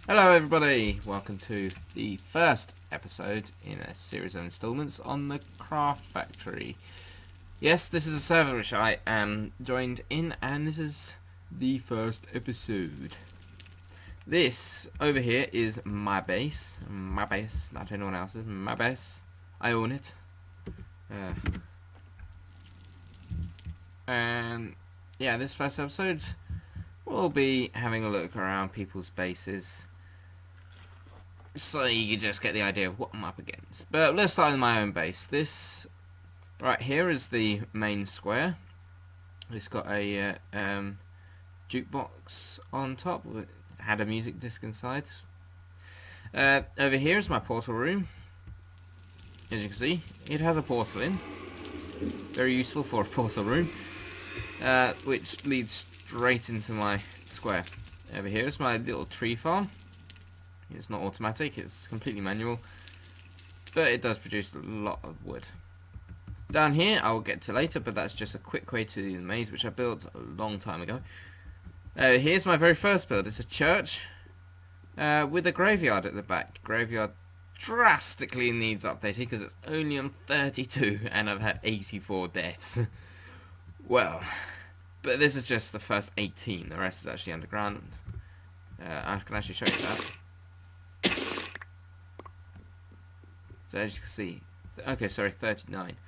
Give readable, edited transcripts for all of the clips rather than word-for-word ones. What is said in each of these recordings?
Hello everybody, welcome to the first episode in a series of installments on the Craft Factory. Yes, this is a server which I am joined in, and this is the first episode. This over here is my base, not anyone else's, my base. I own it. And yeah, this first episode we'll be having a look around people's bases, so you can just get the idea of what I'm up against. But let's start with my own base. This right here is the main square. It's got a jukebox on top. It had a music disc inside. Over here is my portal room. As you can see, it has a portal in. Very useful for a portal room, which leads straight into my square. Over here is my little tree farm. It's not automatic, it's completely manual, but it does produce a lot of wood. Down here I will get to later, but that's just a quick way to the maze which I built a long time ago. Here's my very first build. It's a church with a graveyard at the back. Graveyard drastically needs updating because it's only on 32 and I've had 84 deaths. Well, but this is just the first 18, the rest is actually underground. I can actually show you that. So as you can see, okay, sorry, 39.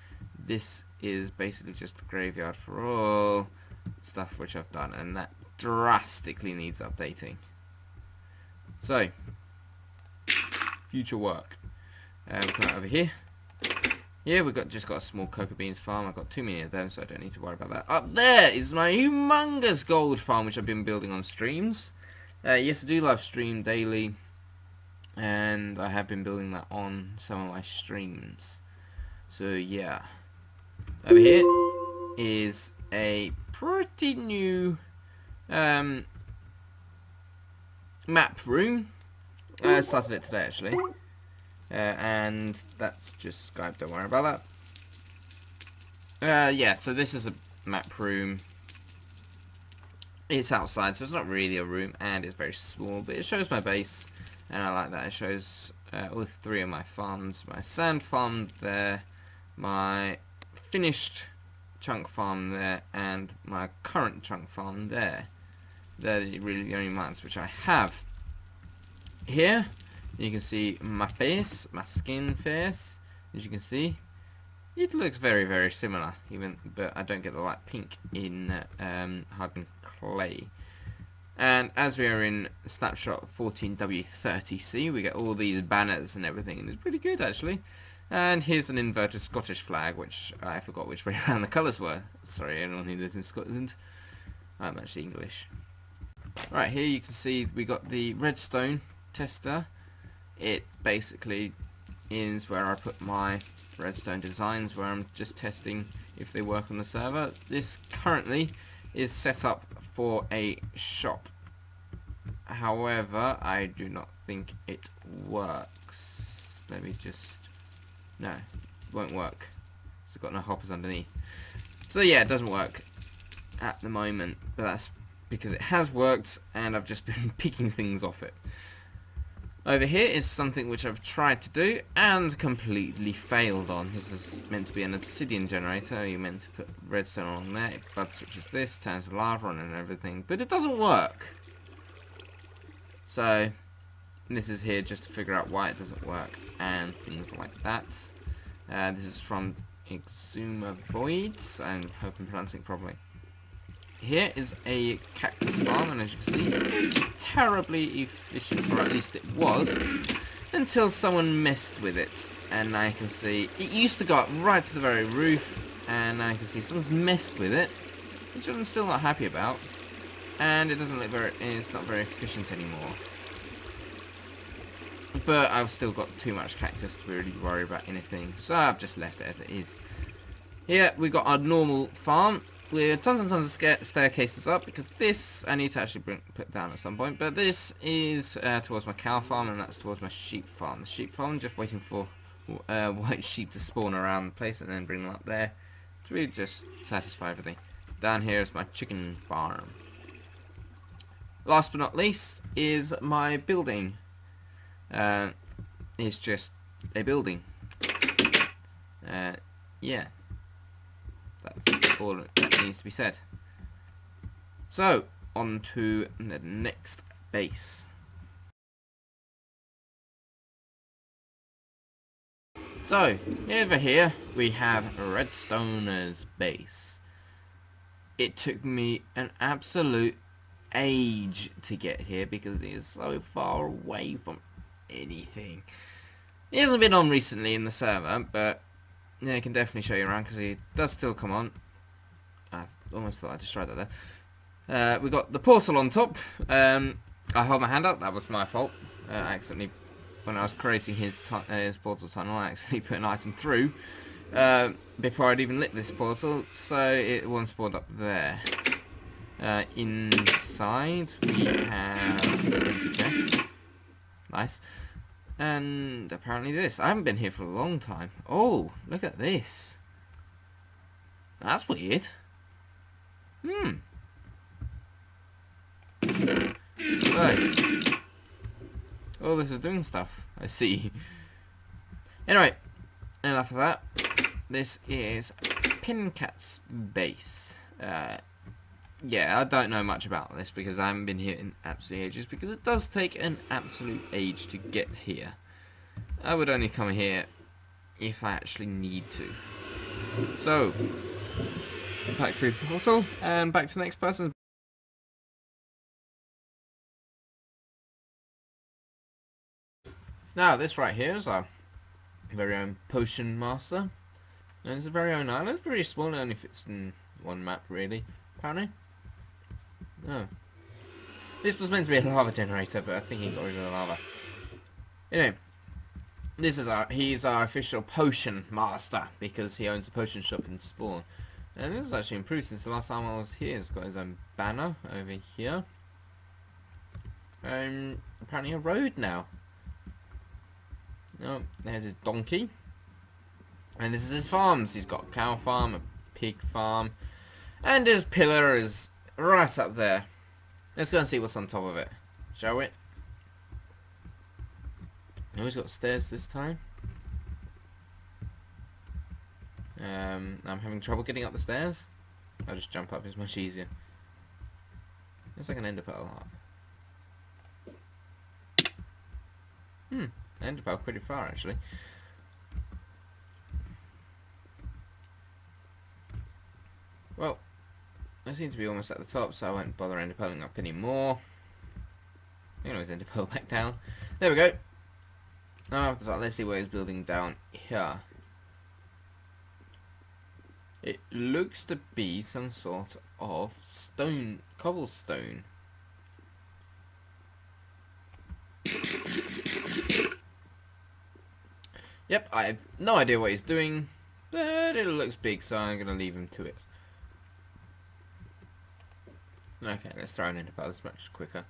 This is basically just the graveyard for all stuff which I've done, and that drastically needs updating. So, future work. We'll come out over here. Here we've just got a small cocoa beans farm. I've got too many of them, so I don't need to worry about that. Up there is my humongous gold farm, which I've been building on streams. Yes, I do live stream daily, and I have been building that on some of my streams. So yeah, over here is a pretty new map room. I started it today actually, and that's just Skype, don't worry about that. Yeah, so this is a map room. It's outside, so it's not really a room, and it's very small, but it shows my base. And I like that. It shows all three of my farms. My sand farm there, my finished chunk farm there, and my current chunk farm there. They're really the only mines which I have. Here, you can see my face, my skin face. As you can see, it looks very, very similar, but I don't get the light pink in Hardened Clay. And as we are in snapshot 14W30C, we get all these banners and everything, and it's pretty good actually. And here's an inverted Scottish flag, which I forgot which way around the colours were. Sorry, anyone who lives in Scotland. I'm actually English. Right, here you can see we got the redstone tester. It basically is where I put my redstone designs, where I'm just testing if they work on the server. This currently is set up for a shop. However, I do not think it works. Let me just... No, it won't work. It's got no hoppers underneath. So yeah, it doesn't work at the moment, but that's because it has worked and I've just been picking things off it. Over here is something which I've tried to do and completely failed on. This is meant to be an obsidian generator. You're meant to put redstone on there. It blood switches this, turns to lava on and everything, but it doesn't work. So this is here just to figure out why it doesn't work and things like that. This is from Exuma Voids. I hope I'm pronouncing it properly. Here is a cactus farm, and as you can see, it's terribly efficient, or at least it was, until someone messed with it. And I can see, it used to go up right to the very roof, and I can see someone's messed with it, which I'm still not happy about. And it doesn't look it's not very efficient anymore. But I've still got too much cactus to really worry about anything, so I've just left it as it is. Here we've got our normal farm with tons and tons of staircases up, because this I need to actually put down at some point. But this is towards my cow farm, and that's towards my sheep farm. The sheep farm, just waiting for white sheep to spawn around the place and then bring them up there to really just satisfy everything. Down here is my chicken farm. last but not least is my building. It's just a building. Yeah, that's all that needs to be said. So, on to the next base. So, over here we have Redstoner's base. It took me an absolute age to get here because it is so far away from anything. He hasn't been on recently in the server, but yeah, I can definitely show you around because he does still come on. I almost thought I destroyed that there. We got the portal on top. I held my hand up. That was my fault. I accidentally, when I was creating his portal tunnel, I accidentally put an item through before I'd even lit this portal, so it one spawned up there. Inside we have chests. Nice. And apparently this. I haven't been here for a long time. Oh, look at this. That's weird. So, oh, this is doing stuff. I see. Anyway, enough of that. This is Pincat's base. Yeah, I don't know much about this because I haven't been here in absolute ages, because it does take an absolute age to get here. I would only come here if I actually need to. So, back through the portal and back to the next person. Now, this right here is our very own potion master. And it's a very own island. It's pretty small, it only fits in one map really, apparently. Oh. This was meant to be a lava generator, but I think he got rid of the lava. Anyway, this is he's our official potion master because he owns a potion shop in Spawn. And this has actually improved since the last time I was here. He's got his own banner over here. Apparently a road now. Oh, there's his donkey. And this is his farms. He's got a cow farm, a pig farm, and his pillar is right up there. Let's go and see what's on top of it, shall we? Oh, he's got stairs this time. I'm having trouble getting up the stairs. I'll just jump up, it's much easier. Looks like an ender pearl. Ender pearl pretty far actually. Well, I seem to be almost at the top, so I won't bother ender pearling up anymore. Anyways, ender pearl back down. There we go. Now after that, let's see what he's building down here. It looks to be some sort of stone, cobblestone. Yep, I have no idea what he's doing, but it looks big, so I'm going to leave him to it. Okay, let's throw it into part. It's much quicker.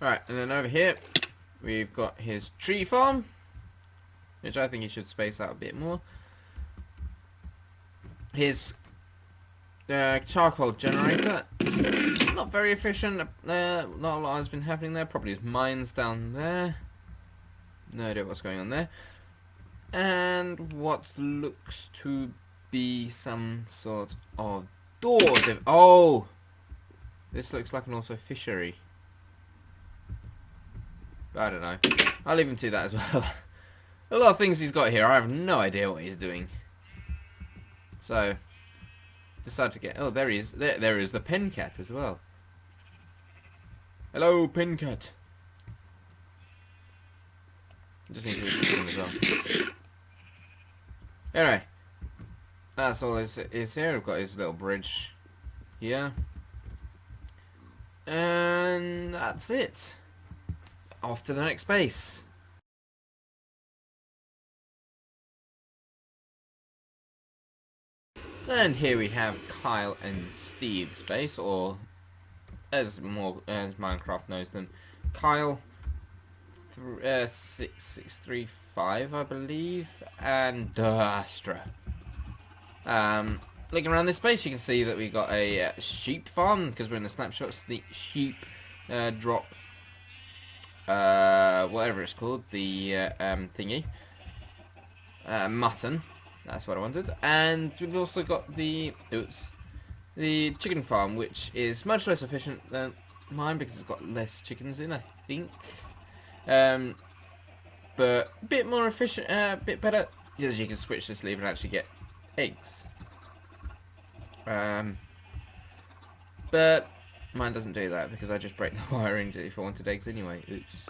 Alright, and then over here, we've got his tree farm, which I think he should space out a bit more. His charcoal generator, not very efficient, not a lot has been happening there. Probably his mines down there. No idea what's going on there. And what looks to be some sort of door. Oh! This looks like an also fishery. I don't know. I'll leave him to that as well. A lot of things he's got here, I have no idea what he's doing. So, decide to get... Oh, there he is. There is the pen cat as well. Hello, pen cat. Just need to read him as well. Anyway, that's all is here. We've got his little bridge here. And that's it. Off to the next base. And here we have Kyle and Steve's base, or as Minecraft knows them, Kyle 6635, I believe, and Astra. looking around this space, you can see that we got a sheep farm, because we're in the snapshots. The sheep drop, whatever it's called, the thingy, mutton. That's what I wanted. And we've also got the chicken farm, which is much less efficient than mine because it's got less chickens in, I think. But a bit more efficient, a bit better, because you can switch this lever and actually get eggs. But mine doesn't do that because I just break the wiring if I wanted eggs anyway. Oops,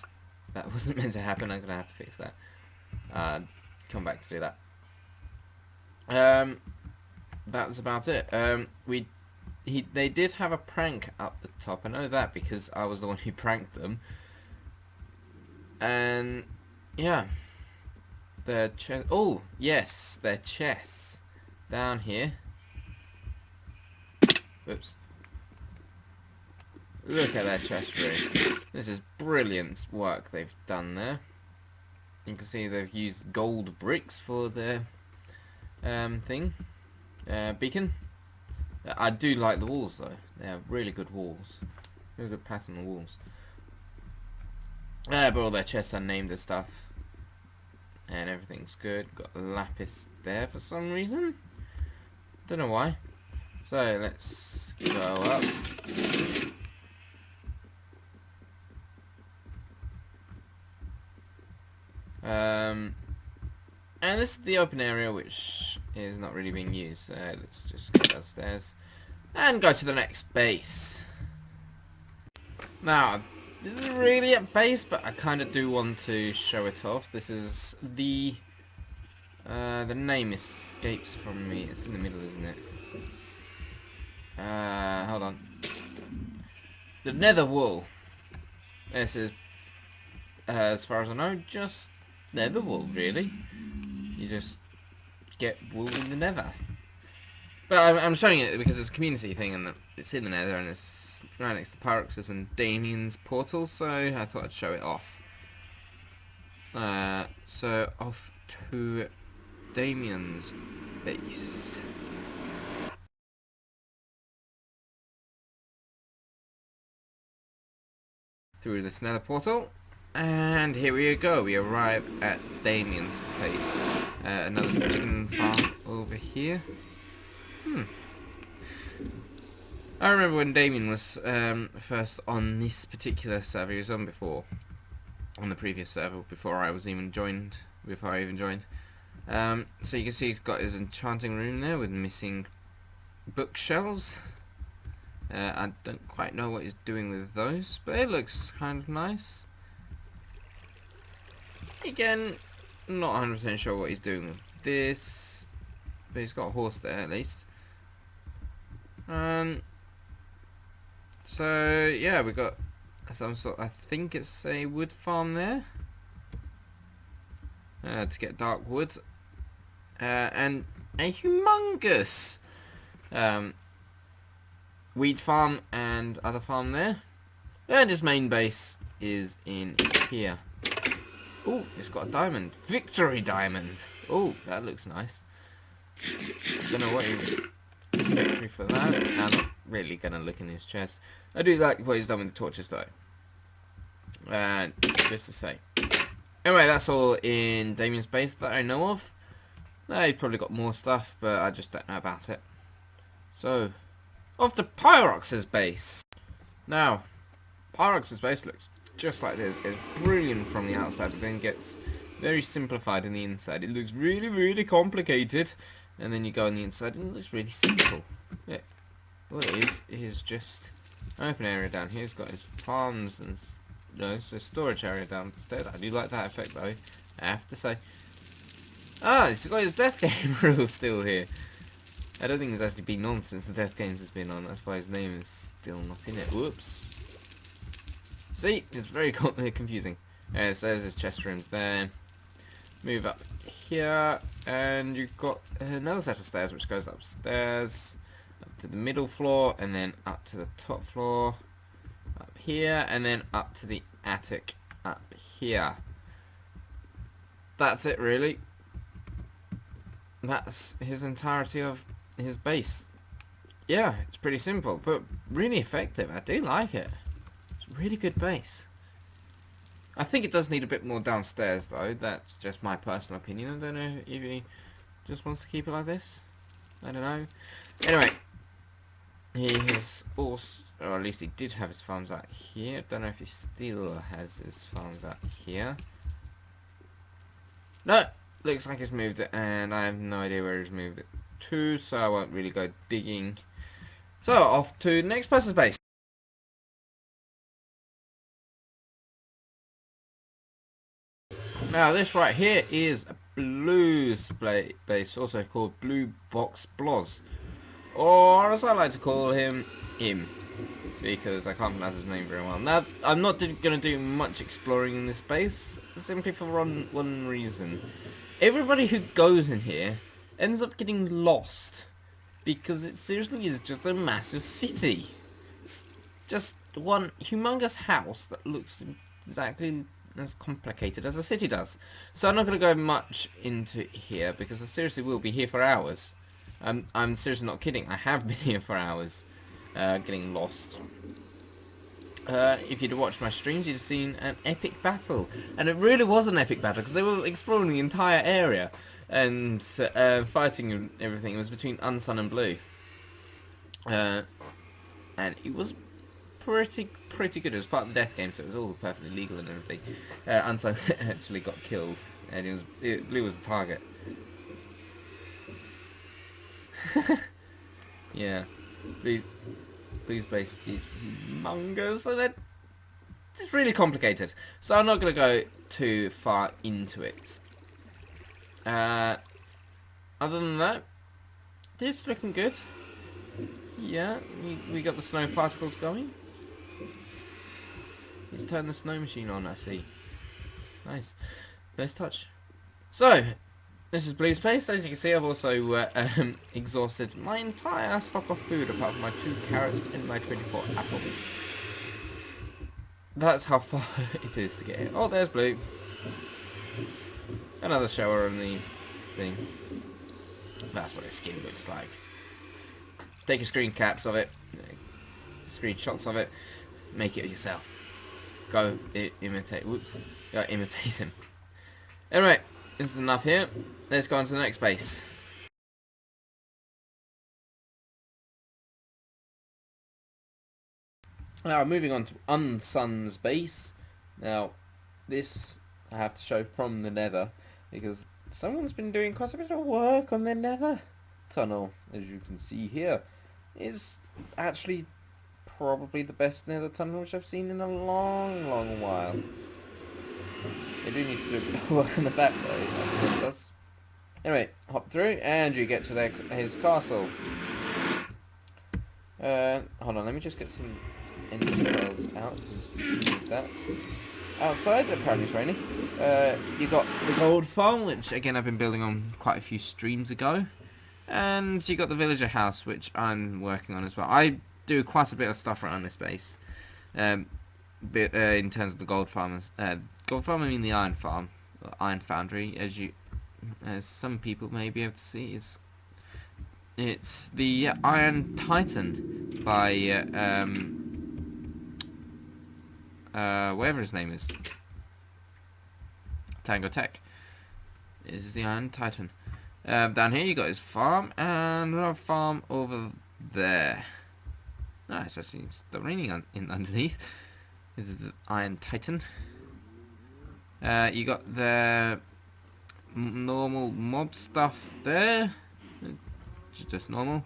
that wasn't meant to happen. I'm gonna have to fix that. Come back to do that. That's about it. They did have a prank up the top. I know that because I was the one who pranked them. And yeah, their chest. Oh yes, their chests down here. Whoops. Look at their chest room. This is brilliant work they've done there. You can see they've used gold bricks for their beacon. I do like the walls though. They have really good walls. Really good pattern on the walls. But all their chests are named and stuff. And everything's good. Got lapis there for some reason. Don't know why. So let's go up. And this is the open area, which is not really being used. So let's just go downstairs and go to the next base. Now, this isn't really a base, but I kind of do want to show it off. This is the name escapes from me. It's in the middle, isn't it? Hold on. The nether wool. This is, as far as I know, just nether wool, really. You just get wool in the nether. But I'm showing it because it's a community thing, and it's in the nether, and it's right next to Pyrox's and Damien's portal, so I thought I'd show it off. So off to Damien's base. Through this nether portal, and here we go. We arrive at Damien's place. Another chicken farm over here. I remember when Damien was first on this particular server. He was on before, on the previous server before I even joined. So you can see he's got his enchanting room there with missing bookshelves. I don't quite know what he's doing with those, but it looks kind of nice. Again, not 100% sure what he's doing with this, but he's got a horse there at least. So yeah, we got some sort. I think it's a wood farm there to get dark wood, and a humongous wheat farm and other farm there. And his main base is in here. Oh, it's got a diamond. Victory diamond. Oh, that looks nice. Don't know what he's victory for that. I'm not really gonna look in his chest. I do like what he's done with the torches though. Just to say. Anyway, that's all in Damien's base that I know of. He's probably got more stuff, but I just don't know about it. So, off to Pyrox's base. Now, Pyrox's base looks just like this. It's brilliant from the outside, but then gets very simplified in the inside. It looks really, really complicated, and then you go on the inside and it looks really simple. Yeah. What it is just an open area down here. It's got his farms and it's a storage area downstairs. I do like that effect though, I have to say. Ah, he's got his death game rule still here. I don't think it's actually been on since the Death Games has been on. That's why his name is still not in it. Whoops. See, it's very confusing. So there's his chest rooms there. Move up here, and you've got another set of stairs which goes upstairs, up to the middle floor, and then up to the top floor, up here, and then up to the attic up here. That's it really. That's his entirety of his base. Yeah, it's pretty simple, but really effective. I do like it. It's a really good base. I think it does need a bit more downstairs, though. That's just my personal opinion. I don't know if he just wants to keep it like this. I don't know. Anyway, he has also, or at least he did have his farms out here. Don't know if he still has his farms out here. No, looks like he's moved it, and I have no idea where he's moved it to, so I won't really go digging. So, off to the next person's base. Now, this right here is Blue's base, also called Blue Box Bloz. Or, as I like to call him, because I can't pronounce his name very well. Now, I'm not going to do much exploring in this base, simply for one reason. Everybody who goes in here ends up getting lost, because it seriously is just a massive city. It's just one humongous house that looks exactly as complicated as a city does. So I'm not going to go much into here, because I seriously will be here for hours. I'm seriously not kidding. I have been here for hours, getting lost. If you'd watched my streams, you'd have seen an epic battle. And it really was an epic battle, because they were exploring the entire area and fighting and everything. It was between Unsun and Blue. And it was pretty good. It was part of the death game, so it was all perfectly legal and everything. Unsun actually got killed, and Blue was the target. Yeah, Blue's base is humongous, and it's really complicated. So I'm not going to go too far into it. Other than that, this is looking good. Yeah, we got the snow particles going. Let's turn the snow machine on, I see. Nice. Nice touch. So, this is Blue Space. As you can see, I've also exhausted my entire stock of food, apart from my 2 carrots and my 24 apples. That's how far it is to get here. Oh, there's Blue. Another shower on the thing. That's what his skin looks like. Take a screen caps of it, screenshots of it, make it yourself. Go imitate. Whoops. Go imitate him. Anyway, this is enough here. Let's go on to the next base. Now, moving on to Unsun's base. Now, this I have to show from the nether, because someone's been doing quite a bit of work on their nether tunnel, as you can see here. Is actually probably the best nether tunnel which I've seen in a long while. They do need to do a bit of work on the back though. Anyway, hop through and you get to his castle. Hold on, let me just get some pearls out. That. Outside, apparently it's raining. You got the gold farm, which again I've been building on quite a few streams ago. And you got the villager house, which I'm working on as well. I do quite a bit of stuff around this base. In terms of the gold farmers. Gold farm, I mean the iron farm. Iron foundry, as some people may be able to see. It's the Iron Titan by whatever his name is. Tango Tech. This is the Iron Titan. Down here you got his farm and another farm over there. No, it's actually still raining underneath. This is the Iron Titan. You got the normal mob stuff there. It's just normal.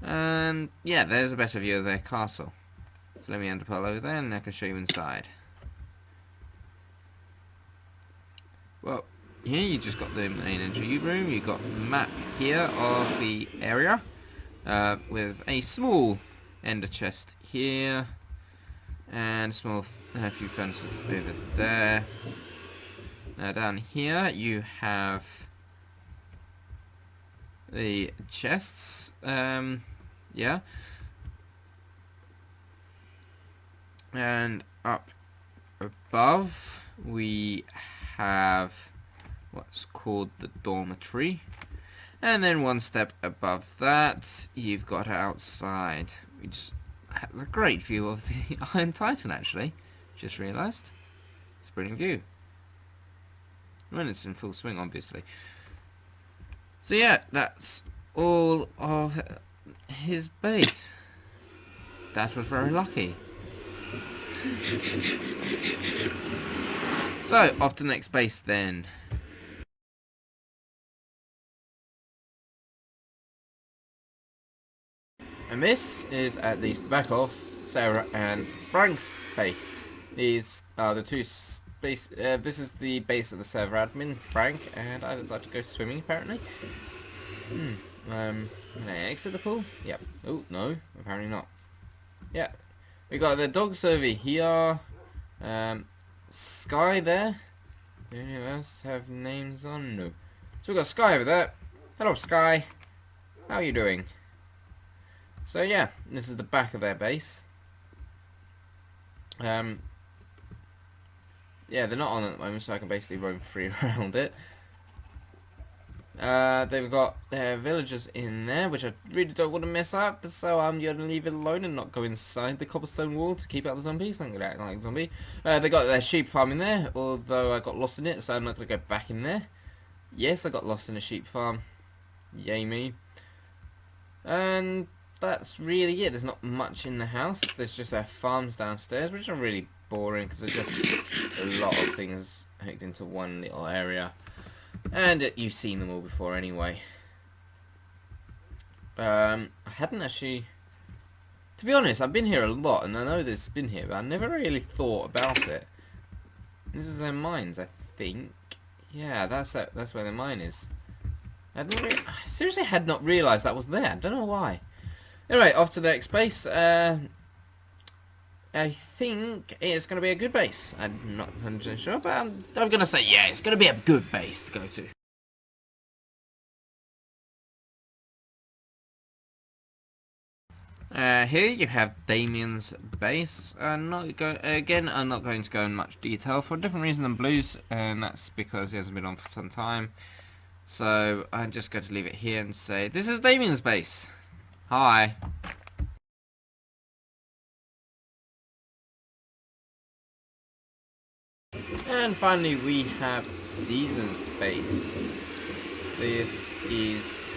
And yeah, there's a better view of their castle. So let me end up all over there and I can show you inside. Well, here you just got the main entry room. You got the map here of the area with a small ender chest here and a small few furnaces over there. Now down here you have the chests, yeah, and up above we have what's called the dormitory, And then one step above that, you've got outside, which has a great view of the Iron Titan, actually. Just realised. It's a brilliant view. When it's in full swing, obviously. So yeah, that's all of his base. That was very lucky. So, off to the next base then. And this is at least the back of Sarah and Frank's base. These are the two base. This is the base of the server admin, Frank, and I decided to go swimming apparently. Can I exit the pool? Yep. Oh no, apparently not. Yeah, we got the dogs over here. Sky there. Do any of us have names on? No. So we got Sky over there. Hello, Sky. How are you doing? So yeah, this is the back of their base. Yeah, they're not on at the moment, so I can basically roam free around it. They've got their villagers in there, which I really don't want to mess up, so I'm going to leave it alone and not go inside the cobblestone wall to keep out the zombies. I'm going to act like a zombie. They got their sheep farm in there, although I got lost in it, so I'm not going to go back in there. Yes, I got lost in a sheep farm. Yay me. And that's really it. There's not much in the house. There's just their farms downstairs, which are really boring because there's just a lot of things hooked into one little area. And you've seen them all before anyway. I hadn't actually... To be honest, I've been here a lot, and I know this has been here, but I never really thought about it. This is their mines, I think. Yeah, that's where their mine is. I seriously had not realised that was there. I don't know why. Anyway, off to the next base. I think it's going to be a good base. I'm not 100% sure, but I'm going to say, yeah, it's going to be a good base to go to. Here you have Damien's base. I'm not going to go in much detail for a different reason than Blue's, and that's because he hasn't been on for some time. So I'm just going to leave it here and say, this is Damien's base. Hi. And finally we have Caesar's base. This is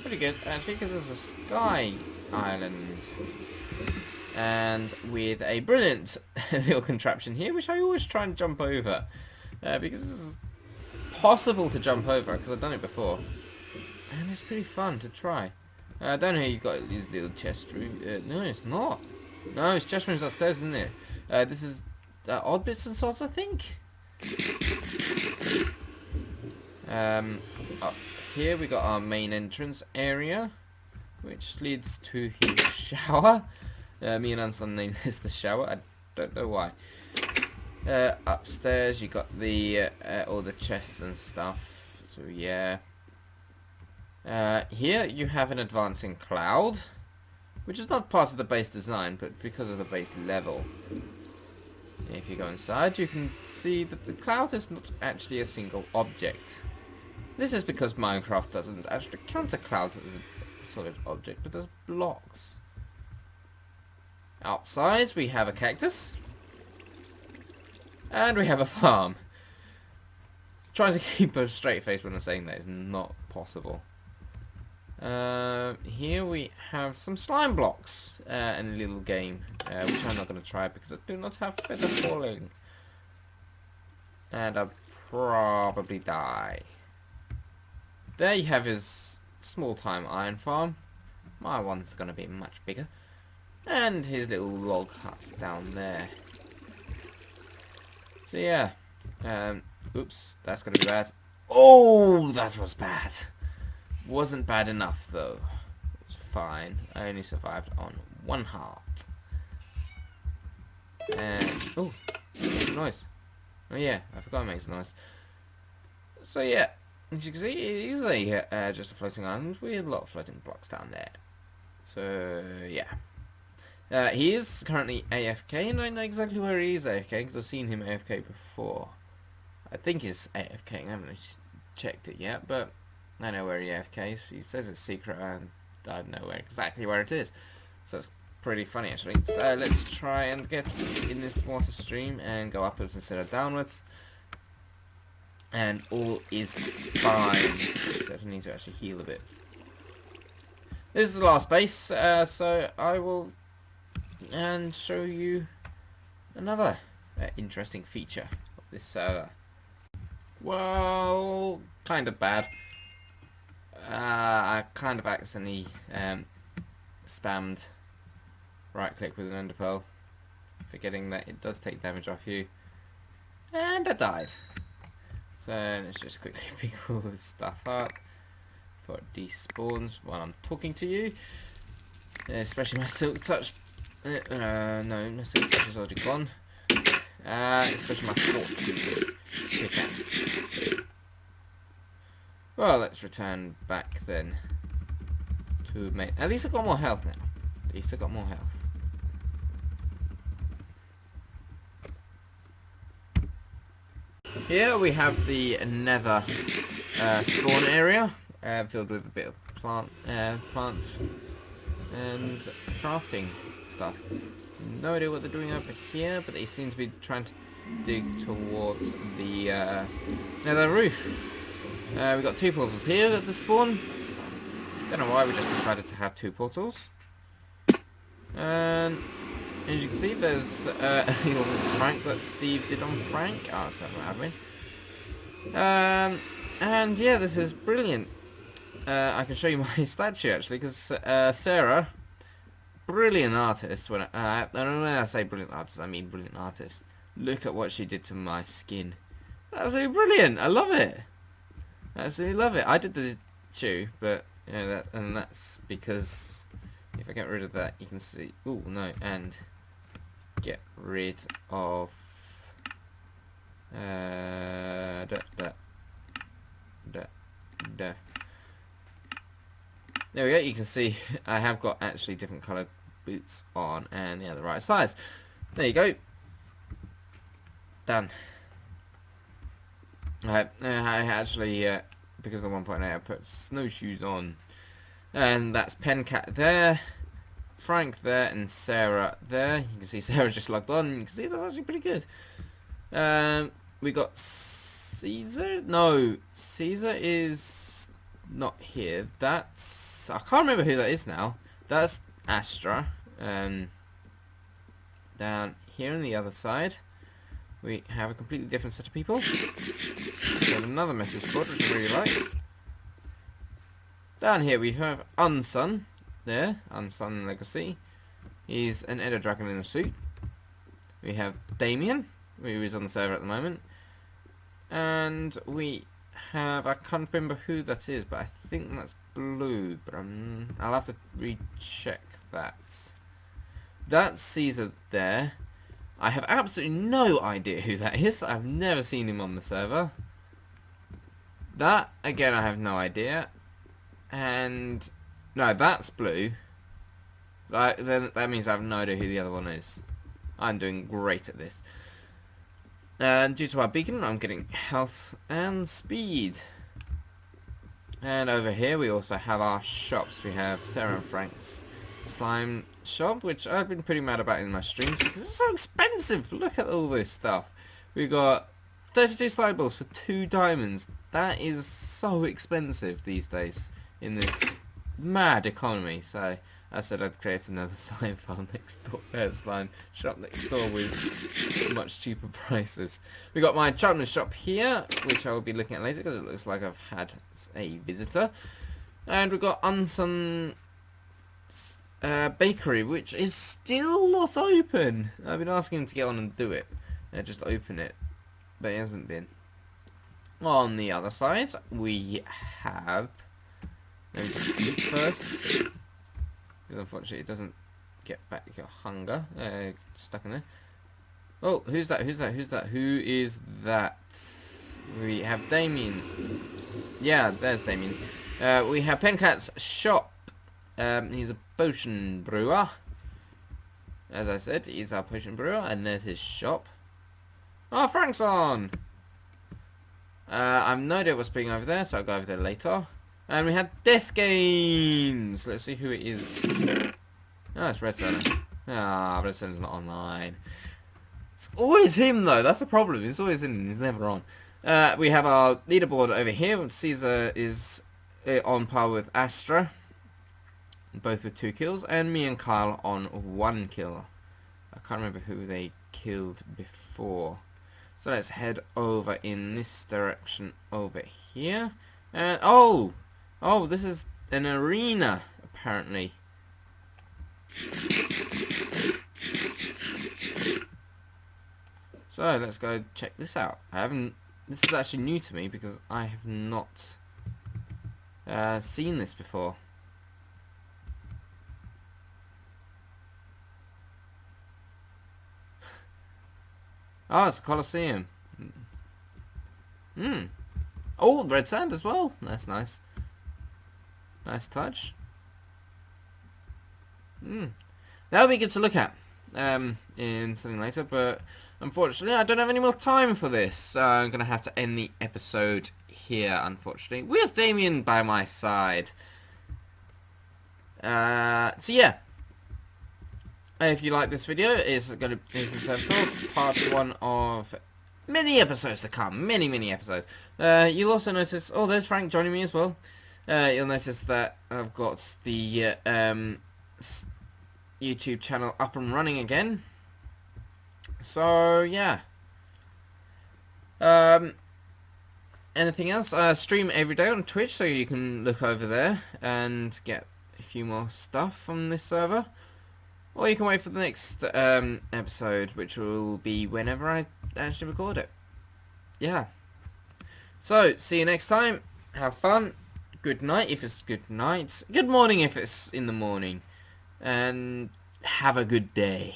pretty good actually because it's a sky island. And with a brilliant little contraption here, which I always try and jump over. Because it's possible to jump over because I've done it before. And it's pretty fun to try. I don't know how you've got these little chest rooms. No, it's not. No, it's chest rooms upstairs, isn't it? This is odd bits and sods, I think. Up here we got our main entrance area, which leads to his shower. Me and Anson named this the shower. I don't know why. Upstairs you got the all the chests and stuff. So yeah. Here you have an advancing cloud, which is not part of the base design, but because of the base level. If you go inside, you can see that the cloud is not actually a single object. This is because Minecraft doesn't actually count a cloud as a solid object, but as blocks. Outside, we have a cactus. And we have a farm. Trying to keep a straight face when I'm saying that is not possible. Here we have some slime blocks in a little game, which I'm not going to try because I do not have feather falling. And I'll probably die. There you have his small time iron farm. My one's going to be much bigger. And his little log huts down there. So yeah. Oops, that's going to be bad. Oh, that was bad. Wasn't bad enough though. It's fine. I only survived on 1 heart. And oh, it makes a noise. Oh yeah, I forgot it makes a noise. So yeah, as you can see, it is just a floating island with a lot of floating blocks down there. So yeah, he is currently AFK, and I know exactly where he is AFK because I've seen him AFK before. I think he's AFK. I haven't checked it yet, but I know where he AFKs. He says it's secret and I know exactly where it is. So it's pretty funny actually. So let's try and get in this water stream and go upwards instead of downwards. And all is fine. So I need to actually heal a bit. This is the last base, so I will show you another interesting feature of this server. Well, kind of bad. I kind of accidentally spammed right click with an ender pearl, forgetting that it does take damage off you, and I died. So let's just quickly pick all this stuff up before it despawns while I'm talking to you. Especially my silk touch. No, my silk touch is already gone. Especially my fork pickaxe. Well, let's return back then to mate. At least I've got more health now. At least I've got more health. Here we have the nether spawn area, filled with a bit of plant and crafting stuff. No idea what they're doing over here, but they seem to be trying to dig towards the nether roof. We've got 2 portals here at the spawn. Don't know why we just decided to have 2 portals. And as you can see, there's a little prank that Steve did on Frank. Oh, so admin. And yeah, this is brilliant. I can show you my statue actually, because Sarah, brilliant artist. When I say brilliant artist, I mean brilliant artist. Look at what she did to my skin. Absolutely brilliant. I love it. Absolutely love it. I did the shoe, but you know that's because if I get rid of that, you can see. Oh no, and get rid of There we go. You can see I have got actually different coloured boots on, and yeah, the right size. There you go. Done. I actually, because of 1.8, I put snowshoes on. And that's Pencat there, Frank there, and Sarah there. You can see Sarah just logged on. You can see that's actually pretty good. We got Caesar. No, Caesar is not here. That's, I can't remember who that is now. That's Astra. Down here on the other side, we have a completely different set of people. We have another message squad, which I really like. Down here we have Unsun, there, Unsun Legacy. He's an Ender Dragon in a suit. We have Damien, who is on the server at the moment. And we have, I can't remember who that is, but I think that's Blue, but I'll have to recheck that. That's Caesar there. I have absolutely no idea who that is. I've never seen him on the server. That, again, I have no idea. And, no, that's Blue. Then that means I have no idea who the other one is. I'm doing great at this. And due to our beacon, I'm getting health and speed. And over here we also have our shops. We have Sarah and Frank's slime shop, which I've been pretty mad about in my streams because it's so expensive. Look at all this stuff. We've got 32 slime balls for 2 diamonds. That is so expensive these days in this mad economy. So I said I'd create another slime farm next door, slime shop next door with much cheaper prices. We got my Cheltenham shop here, which I will be looking at later because it looks like I've had a visitor. And we've got Unsun Bakery, which is still not open. I've been asking him to get on and do it, just open it, but he hasn't been. On the other side, we have. Let me just eat first, because unfortunately it doesn't get back your hunger. Stuck in there. Oh, who's that? Who's that? Who's that? Who is that? We have Damien. Yeah, there's Damien. We have Pencat's shop. He's a potion brewer. As I said, he's our potion brewer, and there's his shop. Oh, Frank's on! I've no idea what's being over there, so I'll go over there later. And we had Death Games. Let's see who it is. Oh, it's Red Center. Ah, Red Center's not online. It's always him though. That's the problem. It's always him. He's never on. We have our leaderboard over here. Caesar is on par with Astra, both with 2 kills, and me and Kyle on 1 kill. I can't remember who they killed before. So let's head over in this direction over here. And oh, this is an arena apparently. So let's go check this out. This is actually new to me because I have not seen this before. Oh, it's a Colosseum. Oh, red sand as well. That's nice. Nice touch. That'll be good to look at in something later, but unfortunately I don't have any more time for this, so I'm going to have to end the episode here, unfortunately, with Damien by my side. So yeah. If you like this video, this is episode part 1 of many episodes to come. Many episodes. You'll also notice, oh, there's Frank joining me as well. You'll notice that I've got the YouTube channel up and running again. So, yeah. Anything else? Stream every day on Twitch, so you can look over there and get a few more stuff from this server. Or you can wait for the next episode, which will be whenever I actually record it. Yeah. So, see you next time. Have fun. Good night if it's good night. Good morning if it's in the morning. And have a good day.